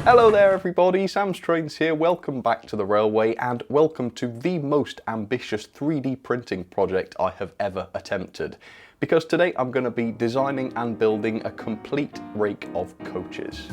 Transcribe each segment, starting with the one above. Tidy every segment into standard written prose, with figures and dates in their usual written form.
Hello there everybody, Sam's Trains here, welcome back to the railway and welcome to the most ambitious 3D printing project I have ever attempted. Because today I'm going to be designing and building a complete rake of coaches.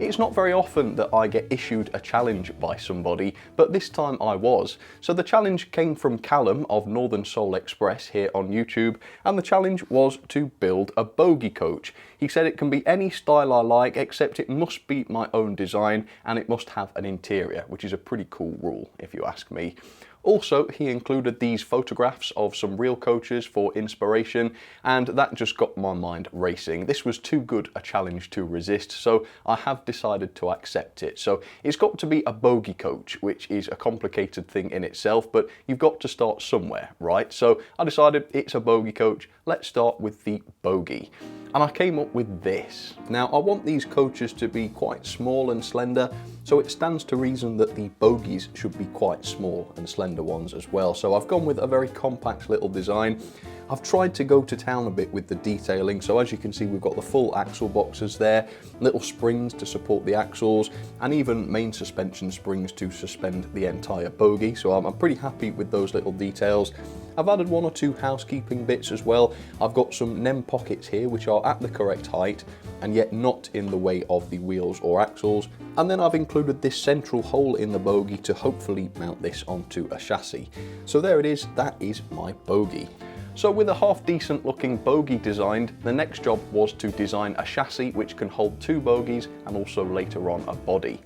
It's not very often that I get issued a challenge by somebody, but this time I was. So the challenge came from Callum of Northern Soul Express here on YouTube, and the challenge was to build a bogie coach. He said it can be any style I like, except it must be my own design and it must have an interior, which is a pretty cool rule if you ask me. Also, he included these photographs of some real coaches for inspiration, and that just got my mind racing. This was too good a challenge to resist, so I have decided to accept it. So it's got to be a bogie coach, which is a complicated thing in itself, but you've got to start somewhere, right? So I decided it's a bogie coach. Let's start with the bogie. And I came up with this. Now, I want these coaches to be quite small and slender, so it stands to reason that the bogies should be quite small and slender ones as well. So I've gone with a very compact little design. I've tried to go to town a bit with the detailing, so as you can see we've got the full axle boxes there, little springs to support the axles, and even main suspension springs to suspend the entire bogie, so I'm pretty happy with those little details. I've added one or two housekeeping bits as well. I've got some NEM pockets here which are at the correct height and yet not in the way of the wheels or axles, and then I've included this central hole in the bogie to hopefully mount this onto a chassis. So there it is, that is my bogie. So with a half decent looking bogie designed, the next job was to design a chassis which can hold two bogies and also later on a body.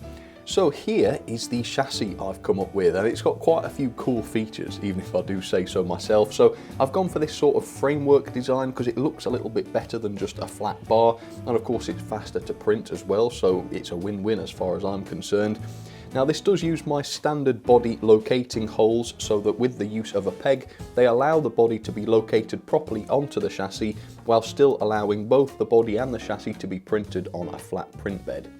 So here is the chassis I've come up with, and it's got quite a few cool features, even if I do say so myself. So I've gone for this sort of framework design because it looks a little bit better than just a flat bar, and of course it's faster to print as well, so it's a win-win as far as I'm concerned. Now this does use my standard body locating holes, so that with the use of a peg, they allow the body to be located properly onto the chassis, while still allowing both the body and the chassis to be printed on a flat print bed.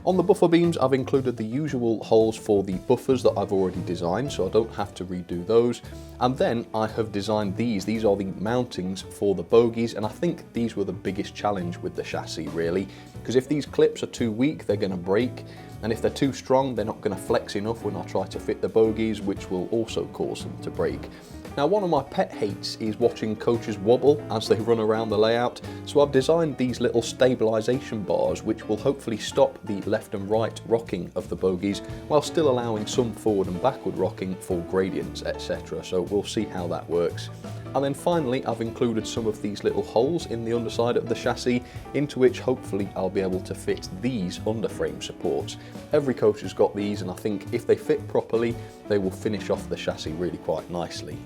On the buffer beams, I've included the usual holes for the buffers that I've already designed, so I don't have to redo those. And then I have designed these are the mountings for the bogies, and I think these were the biggest challenge with the chassis really, because if these clips are too weak, they're going to break, and if they're too strong, they're not going to flex enough when I try to fit the bogies, which will also cause them to break. Now, one of my pet hates is watching coaches wobble as they run around the layout, so I've designed these little stabilisation bars which will hopefully stop the left and right rocking of the bogies while still allowing some forward and backward rocking for gradients, etc. So we'll see how that works. And then finally I've included some of these little holes in the underside of the chassis into which hopefully I'll be able to fit these underframe supports. Every coach has got these, and I think if they fit properly they will finish off the chassis really quite nicely.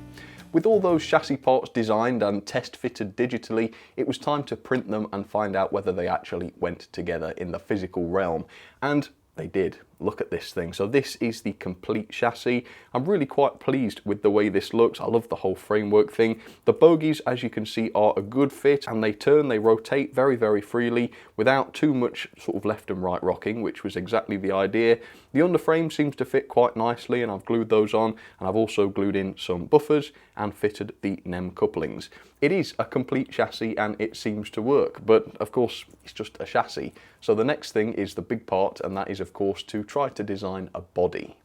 With all those chassis parts designed and test fitted digitally, it was time to print them and find out whether they actually went together in the physical realm. And they did. Look at this thing. So this is the complete chassis. I'm really quite pleased with the way this looks. I love the whole framework thing. The bogies, as you can see, are a good fit, and they turn, they rotate very, very freely without too much sort of left and right rocking, which was exactly the idea. The underframe seems to fit quite nicely, and I've glued those on, and I've also glued in some buffers and fitted the NEM couplings. It is a complete chassis and it seems to work, but of course it's just a chassis. So the next thing is the big part, and that is of course to try to design a body.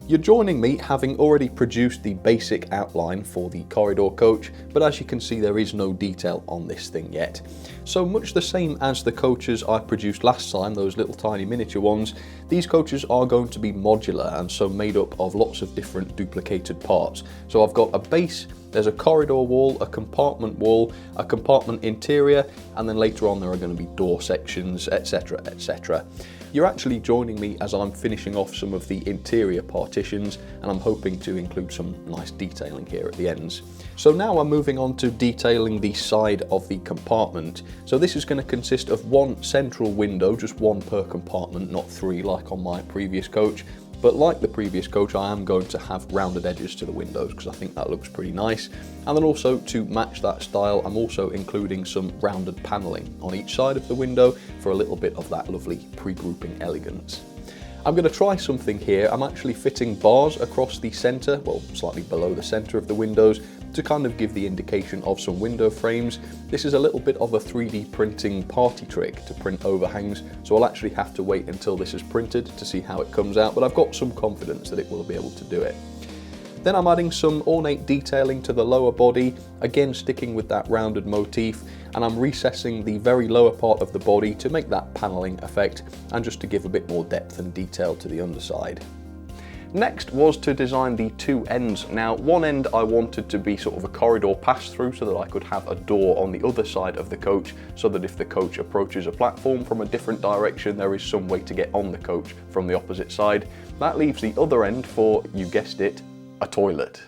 You're joining me having already produced the basic outline for the corridor coach, but as you can see there is no detail on this thing yet. So much the same as the coaches I produced last time, those little tiny miniature ones, these coaches are going to be modular and so made up of lots of different duplicated parts. So I've got a base, there's a corridor wall, a compartment interior, and then later on there are going to be door sections, etc, etc. You're actually joining me as I'm finishing off some of the interior partitions, and I'm hoping to include some nice detailing here at the ends. So now I'm moving on to detailing the side of the compartment. So this is going to consist of one central window, just one per compartment, not three like on my previous coach. But like the previous coach, I am going to have rounded edges to the windows because I think that looks pretty nice. And then also to match that style, I'm also including some rounded paneling on each side of the window for a little bit of that lovely pre-grouping elegance. I'm going to try something here. I'm actually fitting bars across the centre, well, slightly below the centre of the windows, to kind of give the indication of some window frames. This is a little bit of a 3D printing party trick to print overhangs, so I'll actually have to wait until this is printed to see how it comes out, but I've got some confidence that it will be able to do it. Then I'm adding some ornate detailing to the lower body, again sticking with that rounded motif, and I'm recessing the very lower part of the body to make that panelling effect and just to give a bit more depth and detail to the underside. Next was to design the two ends. Now, one end I wanted to be sort of a corridor pass-through so that I could have a door on the other side of the coach, so that if the coach approaches a platform from a different direction, there is some way to get on the coach from the opposite side. That leaves the other end for, you guessed it, a toilet.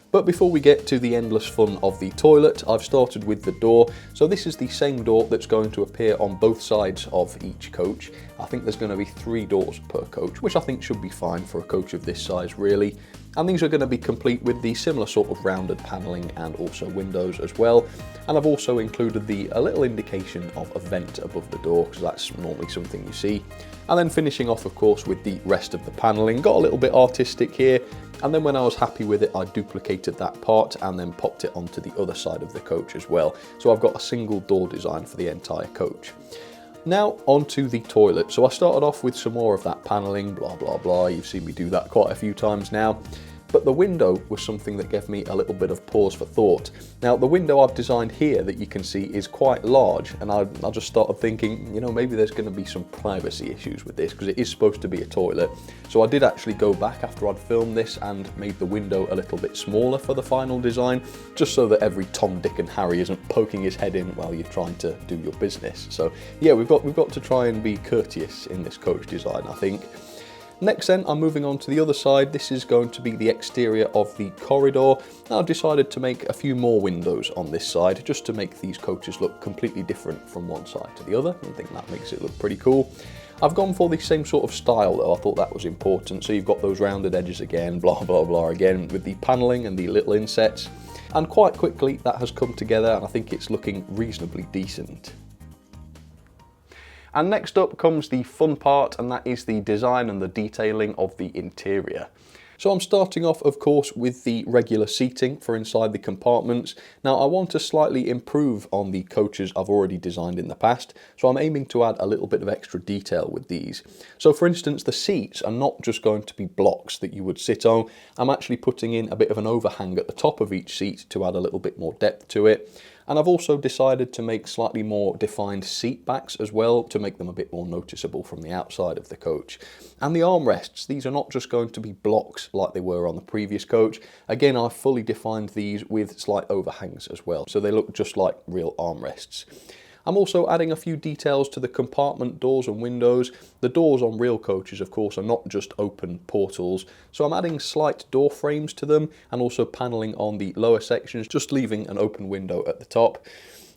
But before we get to the endless fun of the toilet, I've started with the door. So this is the same door that's going to appear on both sides of each coach. I think there's going to be 3 doors per coach, which I think should be fine for a coach of this size really. And these are going to be complete with the similar sort of rounded panelling and also windows as well. And I've also included a little indication of a vent above the door, because that's normally something you see. And then finishing off, of course, with the rest of the panelling. Got a little bit artistic here. And then when I was happy with it, I duplicated that part and then popped it onto the other side of the coach as well. So I've got a single door design for the entire coach. Now onto the toilet. So I started off with some more of that panelling, blah, blah, blah. You've seen me do that quite a few times now. But the window was something that gave me a little bit of pause for thought. Now, the window I've designed here that you can see is quite large, and I just started thinking, you know, maybe there's going to be some privacy issues with this, because it is supposed to be a toilet. So I did actually go back after I'd filmed this and made the window a little bit smaller for the final design, just so that every Tom, Dick and Harry isn't poking his head in while you're trying to do your business. So yeah, we've got to try and be courteous in this coach design, I think. Next then, I'm moving on to the other side. This is going to be the exterior of the corridor. Now I've decided to make a few more windows on this side, just to make these coaches look completely different from one side to the other. I think that makes it look pretty cool. I've gone for the same sort of style though, I thought that was important. So you've got those rounded edges again, blah, blah, blah again, with the panelling and the little insets. And quite quickly that has come together, and I think it's looking reasonably decent. And next up comes the fun part, and that is the design and the detailing of the interior. So I'm starting off, of course, with the regular seating for inside the compartments. Now I want to slightly improve on the coaches I've already designed in the past, so I'm aiming to add a little bit of extra detail with these. So for instance, the seats are not just going to be blocks that you would sit on. I'm actually putting in a bit of an overhang at the top of each seat to add a little bit more depth to it. And I've also decided to make slightly more defined seat backs as well, to make them a bit more noticeable from the outside of the coach. And the armrests, these are not just going to be blocks like they were on the previous coach. Again, I've fully defined these with slight overhangs as well, so they look just like real armrests. I'm also adding a few details to the compartment doors and windows. The doors on real coaches, of course, are not just open portals, so I'm adding slight door frames to them and also panelling on the lower sections, just leaving an open window at the top.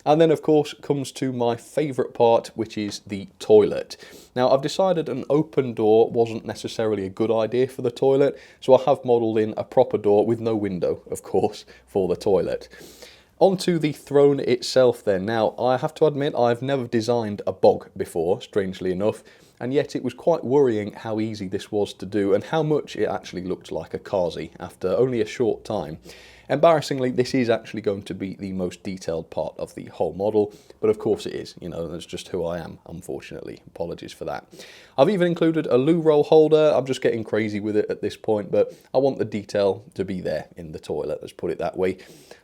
And then, of course, comes to my favourite part, which is the toilet. Now, I've decided an open door wasn't necessarily a good idea for the toilet, so I have modelled in a proper door with no window, of course, for the toilet. Onto the throne itself then. Now, I have to admit, I've never designed a bog before, strangely enough, and yet it was quite worrying how easy this was to do and how much it actually looked like a Kazi after only a short time. Embarrassingly, this is actually going to be the most detailed part of the whole model, but of course it is, you know, that's just who I am, unfortunately. Apologies for that. I've even included a loo roll holder. I'm just getting crazy with it at this point, but I want the detail to be there in the toilet, let's put it that way.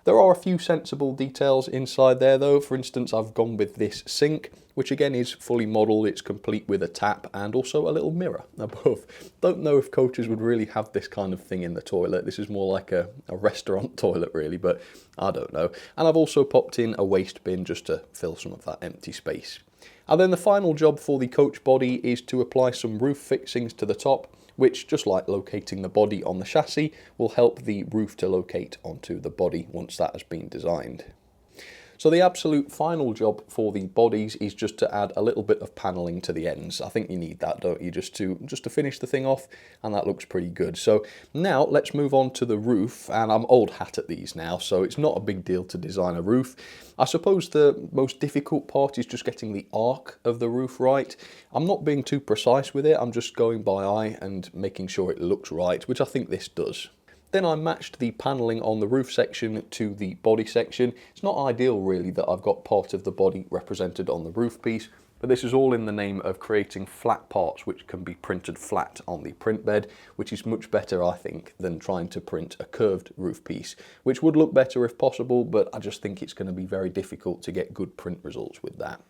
There are a few sensible details inside there though. For instance, I've gone with this sink, which again is fully modelled. It's complete with a tap and also a little mirror above. Don't know if coaches would really have this kind of thing in the toilet. This is more like a restaurant toilet really, but I don't know. And I've also popped in a waste bin just to fill some of that empty space. And then the final job for the coach body is to apply some roof fixings to the top, which, just like locating the body on the chassis, will help the roof to locate onto the body once that has been designed. So the absolute final job for the bodies is just to add a little bit of paneling to the ends. I think you need that, don't you, just to finish the thing off, and that looks pretty good. So now let's move on to the roof, and I'm old hat at these now, so it's not a big deal to design a roof. I suppose the most difficult part is just getting the arc of the roof right. I'm not being too precise with it, I'm just going by eye and making sure it looks right, which I think this does. Then I matched the paneling on the roof section to the body section. It's not ideal really that I've got part of the body represented on the roof piece, but this is all in the name of creating flat parts which can be printed flat on the print bed, which is much better, I think, than trying to print a curved roof piece, which would look better if possible, but I just think it's going to be very difficult to get good print results with that.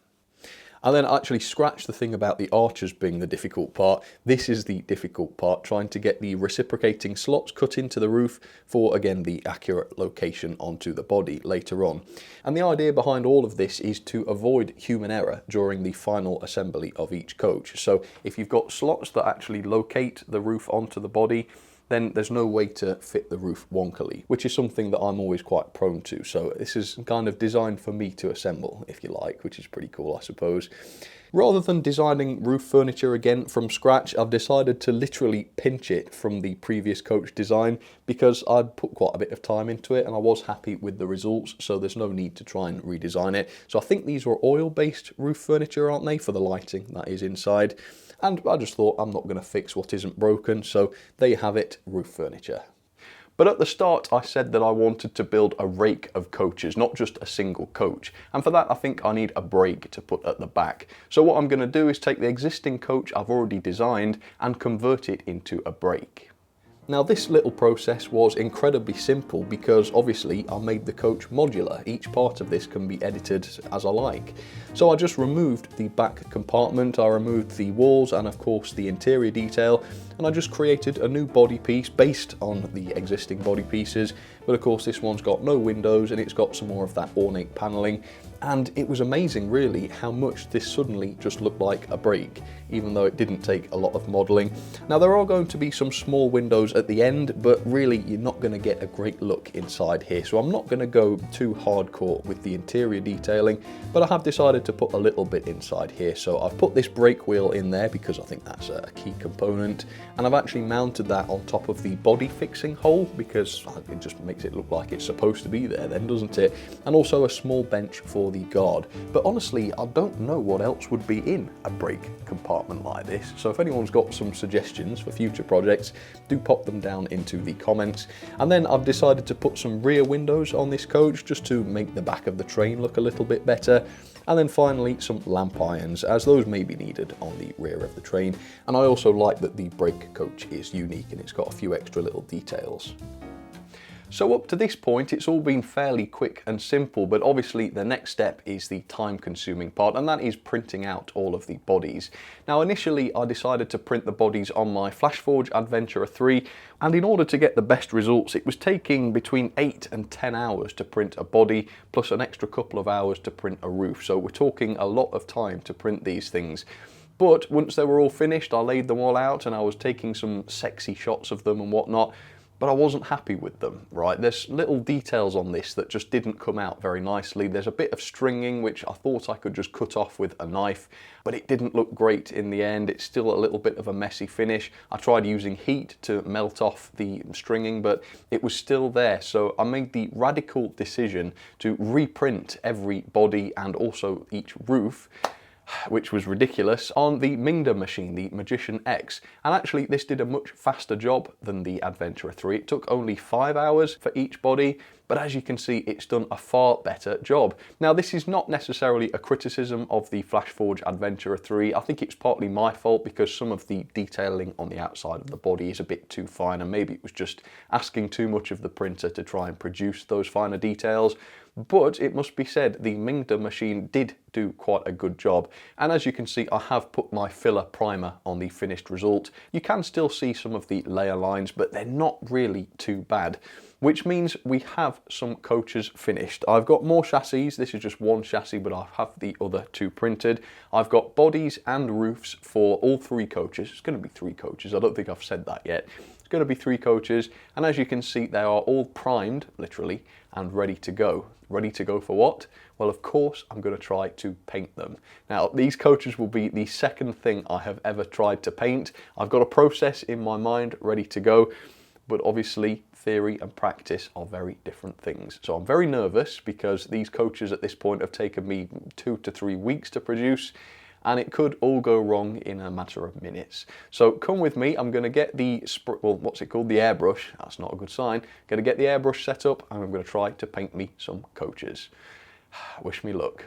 And then actually scratch the thing about the arches being the difficult part. This is the difficult part, trying to get the reciprocating slots cut into the roof for, again, the accurate location onto the body later on. And the idea behind all of this is to avoid human error during the final assembly of each coach. So if you've got slots that actually locate the roof onto the body, then there's no way to fit the roof wonkily, which is something that I'm always quite prone to. So this is kind of designed for me to assemble, if you like, which is pretty cool, I suppose. Rather than designing roof furniture again from scratch, I've decided to literally pinch it from the previous coach design because I'd put quite a bit of time into it and I was happy with the results, so there's no need to try and redesign it. So I think these were oil-based roof furniture, aren't they, for the lighting that is inside. And I just thought I'm not going to fix what isn't broken, so there you have it, roof furniture. But at the start I said that I wanted to build a rake of coaches, not just a single coach. And for that I think I need a brake to put at the back. So what I'm going to do is take the existing coach I've already designed and convert it into a brake. Now this little process was incredibly simple because obviously I made the coach modular. Each part of this can be edited as I like. So I just removed the back compartment, I removed the walls and of course the interior detail, and I just created a new body piece based on the existing body pieces, but of course this one's got no windows and it's got some more of that ornate paneling. And it was amazing really how much this suddenly just looked like a brake, even though it didn't take a lot of modelling. Now there are going to be some small windows at the end, but really you're not going to get a great look inside here, so I'm not going to go too hardcore with the interior detailing, but I have decided to put a little bit inside here. So I've put this brake wheel in there because I think that's a key component, and I've actually mounted that on top of the body fixing hole because it just makes it look like it's supposed to be there then, doesn't it? And also a small bench for the guard. But honestly, I don't know what else would be in a brake compartment like this, so if anyone's got some suggestions for future projects, do pop them down into the comments. And then I've decided to put some rear windows on this coach just to make the back of the train look a little bit better. And then finally some lamp irons, as those may be needed on the rear of the train. And I also like that the brake coach is unique and it's got a few extra little details. So up to this point it's all been fairly quick and simple, but obviously the next step is the time-consuming part, and that is printing out all of the bodies. Now initially I decided to print the bodies on my Flashforge Adventurer 3, and in order to get the best results it was taking between 8 and 10 hours to print a body, plus an extra couple of hours to print a roof, so we're talking a lot of time to print these things. But once they were all finished I laid them all out and I was taking some sexy shots of them and whatnot, but I wasn't happy with them, right? There's little details on this that just didn't come out very nicely. There's a bit of stringing which I thought I could just cut off with a knife, but it didn't look great in the end. It's still a little bit of a messy finish. I tried using heat to melt off the stringing, but it was still there. So I made the radical decision to reprint every body and also each roof, which was ridiculous, on the Mingda machine, the Magician X. And actually this did a much faster job than the Adventurer 3. It took only 5 hours for each body, but as you can see it's done a far better job. Now this is not necessarily a criticism of the Flashforge Adventurer 3. I think it's partly my fault because some of the detailing on the outside of the body is a bit too fine, and maybe it was just asking too much of the printer to try and produce those finer details. But it must be said, the Mingda machine did do quite a good job. And as you can see, I have put my filler primer on the finished result. You can still see some of the layer lines, but they're not really too bad, which means we have some coaches finished. I've got more chassis. This is just one chassis, but I have the other two printed. I've got bodies and roofs for all 3 coaches. It's going to be 3 coaches. I don't think I've said that yet. It's going to be 3 coaches, and as you can see, they are all primed, literally, and ready to go. Ready to go for what? Well, of course, I'm going to try to paint them. Now, these coaches will be the second thing I have ever tried to paint. I've got a process in my mind ready to go, but obviously theory and practice are very different things. So I'm very nervous because these coaches at this point have taken me 2 to 3 weeks to produce, and it could all go wrong in a matter of minutes. So come with me, I'm going to get the, what's it called, the airbrush. That's not a good sign. Going to get the airbrush set up, and I'm going to try to paint me some coaches. Wish me luck.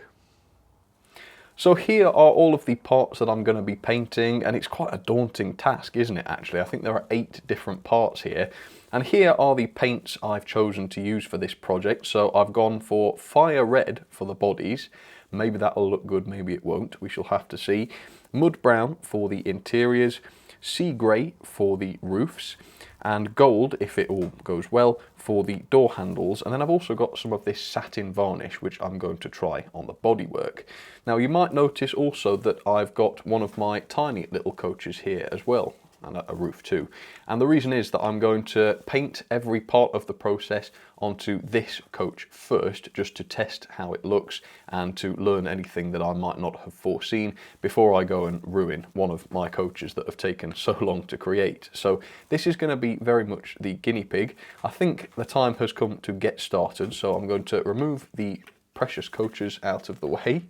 So here are all of the parts that I'm going to be painting, and it's quite a daunting task, isn't it, actually? I think there are 8 different parts here. And here are the paints I've chosen to use for this project. So I've gone for fire red for the bodies. Maybe that'll look good, maybe it won't. We shall have to see. Mud brown for the interiors, sea grey for the roofs, and gold, if it all goes well, for the door handles. And then I've also got some of this satin varnish, which I'm going to try on the bodywork. Now you might notice also that I've got one of my tiny little coaches here as well, and a roof too. And the reason is that I'm going to paint every part of the process onto this coach first, just to test how it looks and to learn anything that I might not have foreseen before I go and ruin one of my coaches that have taken so long to create. So this is going to be very much the guinea pig. I think the time has come to get started, so I'm going to remove the precious coaches out of the way.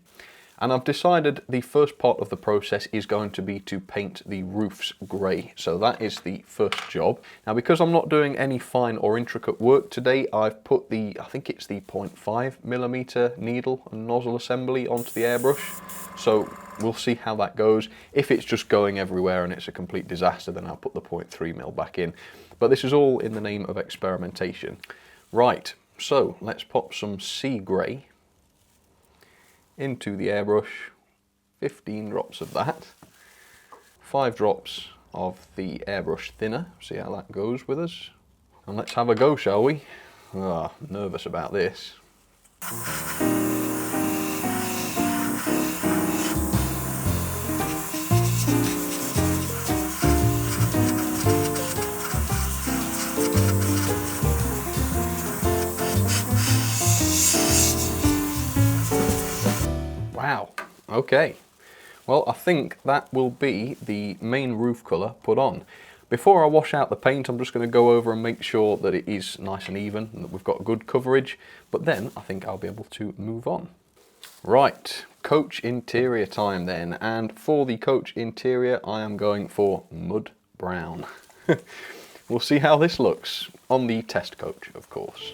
And I've decided the first part of the process is going to be to paint the roofs grey. So that is the first job. Now, because I'm not doing any fine or intricate work today, I've put the, I think it's the 0.5mm needle and nozzle assembly onto the airbrush. So we'll see how that goes. If it's just going everywhere and it's a complete disaster, then I'll put the 0.3mm back in. But this is all in the name of experimentation. Right, so let's pop some sea grey into the airbrush, 15 drops of that, 5 drops of the airbrush thinner, see how that goes with us. And let's have a go, shall we? I'm nervous about this. Wow, okay. Well, I think that will be the main roof colour put on. Before I wash out the paint, I'm just going to go over and make sure that it is nice and even and that we've got good coverage, but then I think I'll be able to move on. Right, coach interior time then, and for the coach interior I am going for mud brown. We'll see how this looks on the test coach, of course.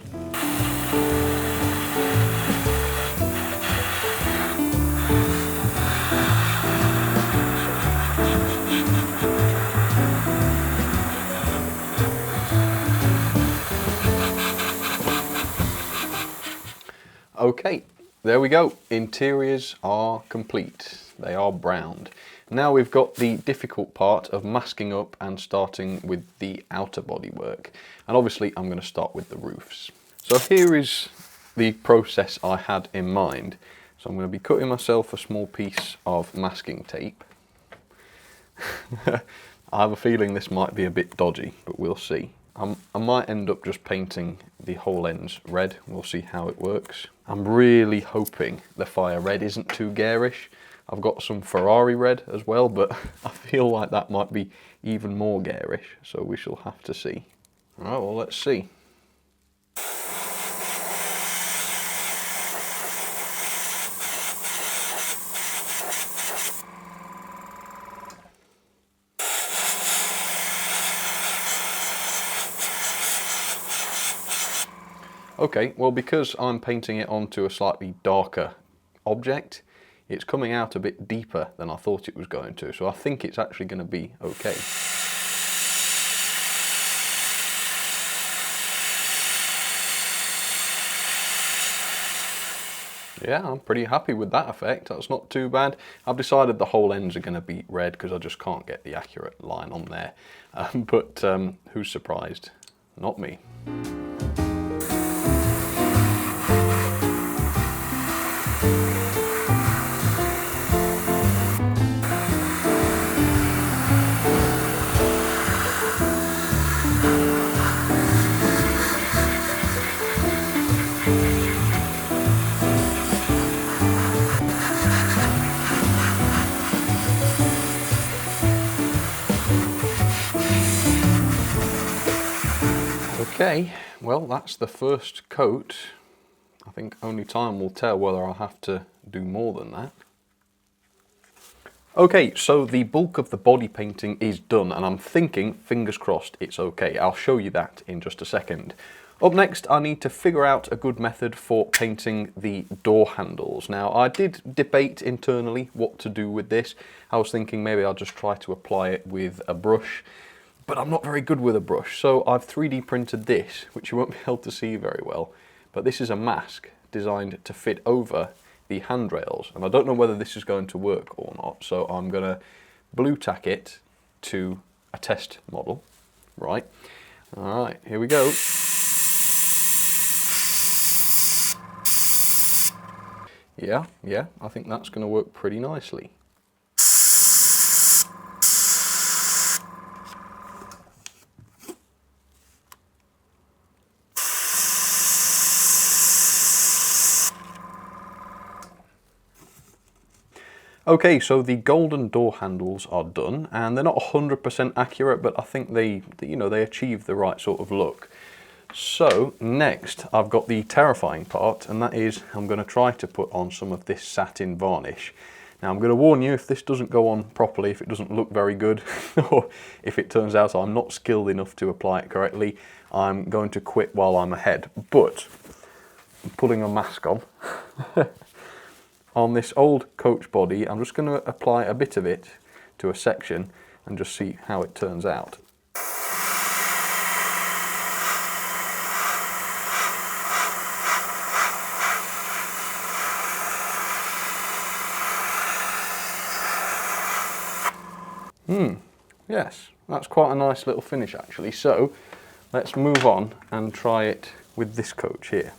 Okay, there we go. Interiors are complete. They are browned. Now we've got the difficult part of masking up and starting with the outer bodywork. And obviously I'm going to start with the roofs. So here is the process I had in mind. So I'm going to be cutting myself a small piece of masking tape. I have a feeling this might be a bit dodgy, but we'll see. I might end up just painting the whole ends red. We'll see how it works. I'm really hoping the fire red isn't too garish. I've got some Ferrari red as well, but I feel like that might be even more garish, so we shall have to see. All right, well, let's see. Okay, well, because I'm painting it onto a slightly darker object, it's coming out a bit deeper than I thought it was going to, so I think it's actually going to be okay. Yeah, I'm pretty happy with that effect. That's not too bad. I've decided the whole ends are going to be red because I just can't get the accurate line on there. But who's surprised? Not me. Okay, well that's the first coat. I think only time will tell whether I'll have to do more than that. Okay, so the bulk of the body painting is done and I'm thinking, fingers crossed, it's okay. I'll show you that in just a second. Up next, I need to figure out a good method for painting the door handles. Now, I did debate internally what to do with this. I was thinking maybe I'll just try to apply it with a brush, but I'm not very good with a brush. So I've 3D printed this, which you won't be able to see very well, but this is a mask designed to fit over the handrails, and I don't know whether this is going to work or not, so I'm going to blue tack it to a test model. Right, alright, here we go. Yeah, I think that's going to work pretty nicely. Okay, so the golden door handles are done, and they're not 100% accurate, but I think they achieve the right sort of look. So next, I've got the terrifying part, and that is I'm going to try to put on some of this satin varnish. Now I'm going to warn you, if this doesn't go on properly, if it doesn't look very good, or if it turns out I'm not skilled enough to apply it correctly, I'm going to quit while I'm ahead. But I'm putting a mask on. On this old coach body, I'm just going to apply a bit of it to a section and just see how it turns out. Yes, that's quite a nice little finish actually. So let's move on and try it with this coach here.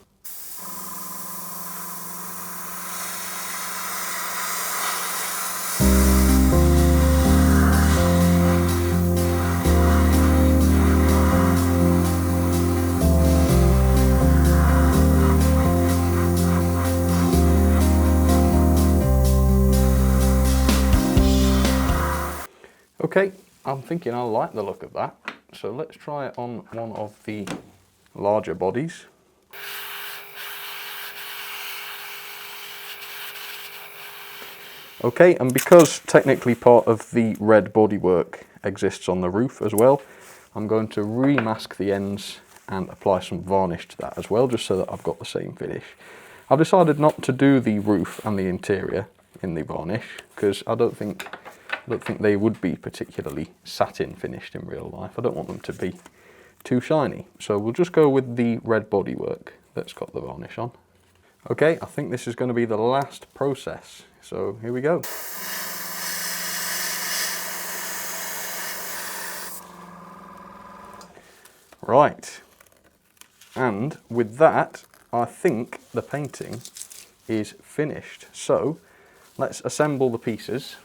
Okay, I'm thinking I like the look of that, so let's try it on one of the larger bodies. Okay, and because technically part of the red bodywork exists on the roof as well, I'm going to remask the ends and apply some varnish to that as well, just so that I've got the same finish. I've decided not to do the roof and the interior in the varnish, because I don't think they would be particularly satin finished in real life. I don't want them to be too shiny. So we'll just go with the red bodywork that's got the varnish on. Okay, I think this is going to be the last process. So here we go. Right. And with that, I think the painting is finished. So let's assemble the pieces.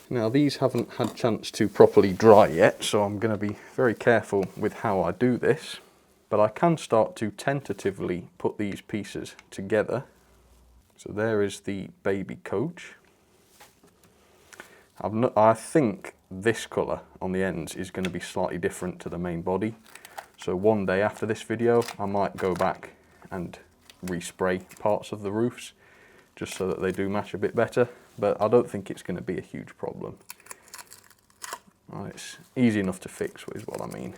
Now these haven't had a chance to properly dry yet, so I'm going to be very careful with how I do this. But I can start to tentatively put these pieces together. So there is the baby coach. I think this colour on the ends is going to be slightly different to the main body. So one day after this video, I might go back and respray parts of the roofs, just so that they do match a bit better. But I don't think it's going to be a huge problem. It's easy enough to fix is what I mean.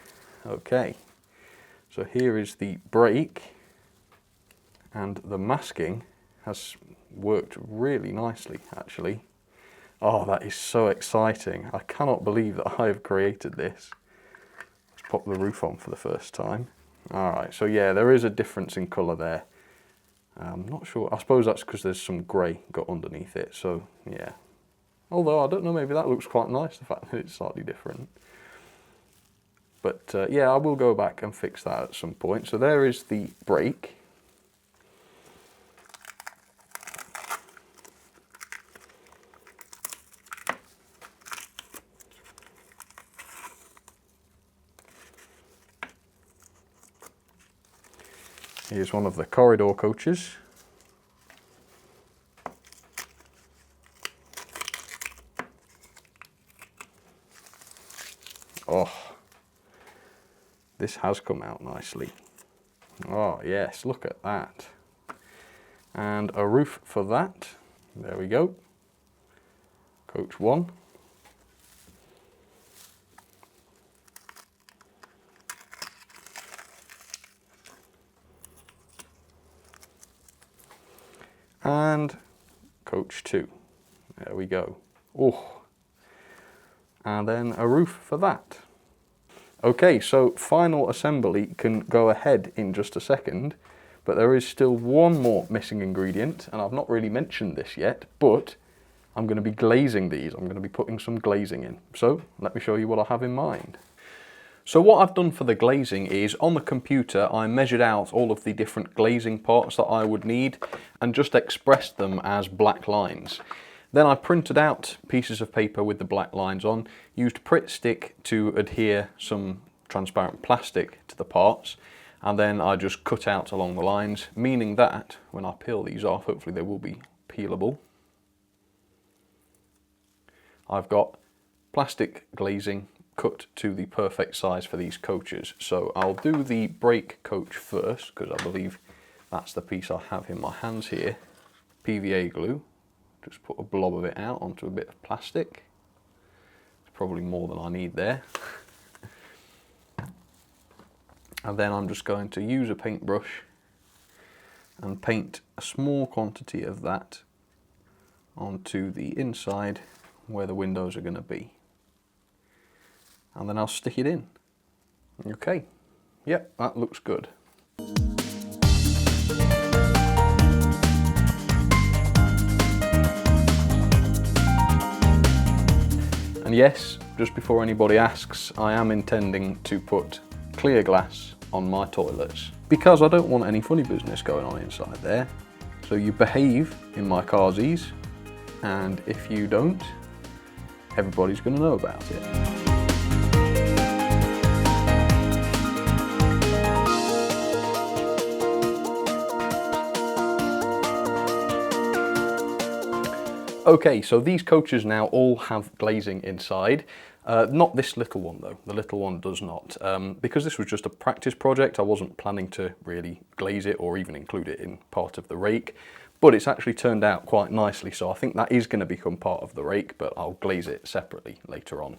Okay, so here is the brake, and the masking has worked really nicely actually. Oh, that is so exciting. I cannot believe that I have created this. Let's pop the roof on for the first time. Alright, so yeah, there is a difference in colour there. I'm not sure, I suppose that's because there's some grey got underneath it, so yeah. Although, I don't know, maybe that looks quite nice, the fact that it's slightly different. But yeah, I will go back and fix that at some point. So there is the brake. Here's one of the corridor coaches. Oh, this has come out nicely. Oh yes, look at that. And a roof for that. There we go. Coach 1. And coach 2. There we go. Oh. And then a roof for that. Okay, so final assembly can go ahead in just a second, but there is still one more missing ingredient, and I've not really mentioned this yet, but I'm going to be glazing these. I'm going to be putting some glazing in. So let me show you what I have in mind. So what I've done for the glazing is, on the computer, I measured out all of the different glazing parts that I would need and just expressed them as black lines. Then I printed out pieces of paper with the black lines on, used Pritt stick to adhere some transparent plastic to the parts, and then I just cut out along the lines, meaning that when I peel these off, hopefully they will be peelable, I've got plastic glazing cut to the perfect size for these coaches. So I'll do the brake coach first, because I believe that's the piece I have in my hands here. PVA glue. Just put a blob of it out onto a bit of plastic. It's probably more than I need there. And then I'm just going to use a paintbrush and paint a small quantity of that onto the inside where the windows are going to be. And then I'll stick it in. Okay, yep, that looks good. And yes, just before anybody asks, I am intending to put clear glass on my toilets, because I don't want any funny business going on inside there. So you behave in my carsies, and if you don't, everybody's going to know about it. Okay, so these coaches now all have glazing inside. Not this little one though, the little one does not. Because this was just a practice project, I wasn't planning to really glaze it or even include it in part of the rake, but it's actually turned out quite nicely, so I think that is going to become part of the rake, but I'll glaze it separately later on.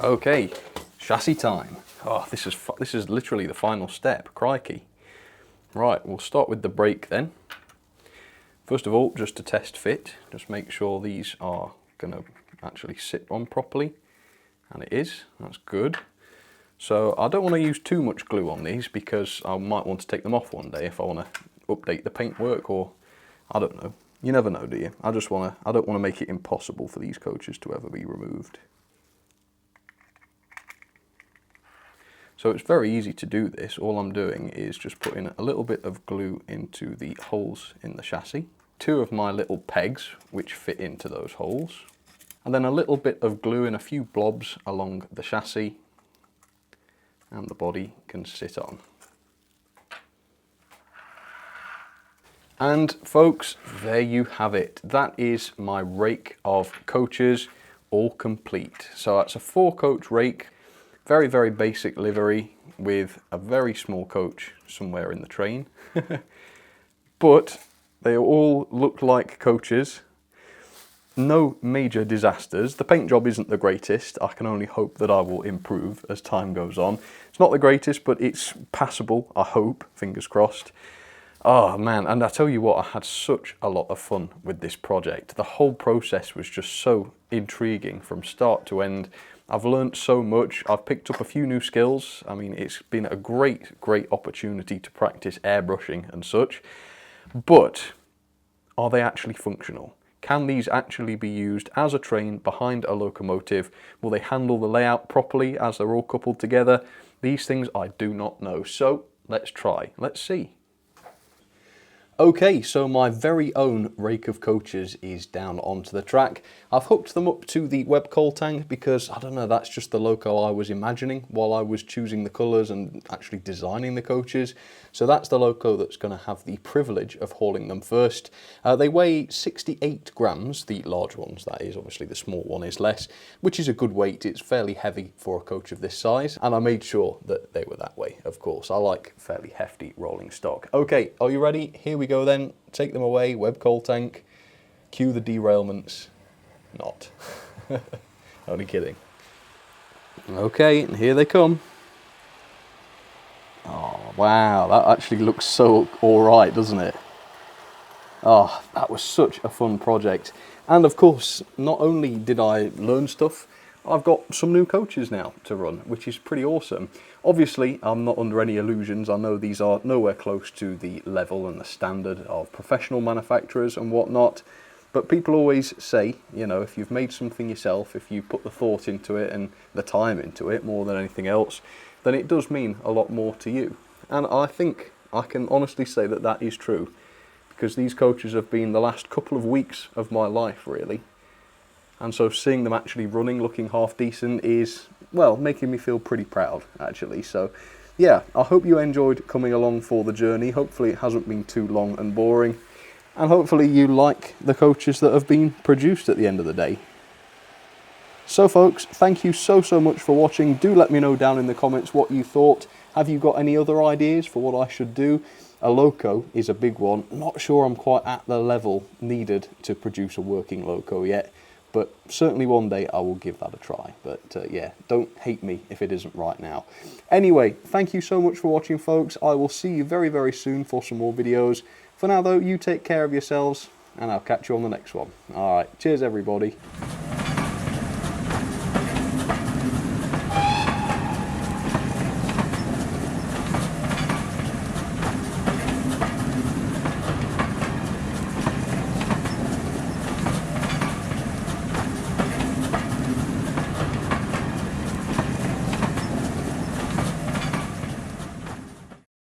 Okay, chassis time. Oh, this is literally the final step, crikey. Right, we'll start with the brake then. First of all, just to test fit, just make sure these are going to actually sit on properly, and it is, that's good. So I don't want to use too much glue on these, because I might want to take them off one day if I want to update the paintwork, or I don't know. You never know, do you? I don't want to make it impossible for these coaches to ever be removed. So it's very easy to do this. All I'm doing is just putting a little bit of glue into the holes in the chassis, 2 of my little pegs which fit into those holes, and then a little bit of glue in a few blobs along the chassis, and the body can sit on. And folks, there you have it. That is my rake of coaches, all complete. So that's a 4-coach rake. Very, very basic livery with a very small coach somewhere in the train. But they all look like coaches. No major disasters. The paint job isn't the greatest. I can only hope that I will improve as time goes on. It's not the greatest, but it's passable, I hope, fingers crossed. Oh man, and I tell you what, I had such a lot of fun with this project. The whole process was just so intriguing from start to end. I've learnt so much, I've picked up a few new skills. I mean, it's been a great opportunity to practice airbrushing and such. But are they actually functional? Can these actually be used as a train behind a locomotive? Will they handle the layout properly as they're all coupled together? These things I do not know. So let's try, let's see. Okay, so my very own Rake of coaches is down onto the track. I've hooked them up to the web coal tank because, I don't know, that's just the loco I was imagining while I was choosing the colours and actually designing the coaches. So that's the loco that's going to have the privilege of hauling them first. They weigh 68 grams, the large ones that is, obviously the small one is less, which is a good weight. It's fairly heavy for a coach of this size, and I made sure that they were that way, of course. I like fairly hefty rolling stock. Okay, are you ready? Here we go then. Take them away, web coal tank, cue the derailments. Not. Only kidding. Okay, and here they come. Oh, wow, that actually looks so alright, doesn't it? Oh, that was such a fun project. And of course, not only did I learn stuff, I've got some new coaches now to run, which is pretty awesome. Obviously, I'm not under any illusions. I know these are nowhere close to the level and the standard of professional manufacturers and whatnot. But people always say, you know, if you've made something yourself, if you put the thought into it and the time into it more than anything else, then it does mean a lot more to you. And I think I can honestly say that that is true, because these coaches have been the last couple of weeks of my life, really. And so seeing them actually running, looking half decent is, well, making me feel pretty proud, actually. So, yeah, I hope you enjoyed coming along for the journey. Hopefully it hasn't been too long and boring. And hopefully you like the coaches that have been produced at the end of the day. So, folks, thank you so much for watching. Do let me know down in the comments what you thought. Have you got any other ideas for what I should do? A loco is a big one. Not sure I'm quite at the level needed to produce a working loco yet. But certainly one day I will give that a try. But yeah, don't hate me if it isn't right now. Anyway, thank you so much for watching, folks. I will see you very soon for some more videos. For now, though, you take care of yourselves, and I'll catch you on the next one. All right, cheers, everybody.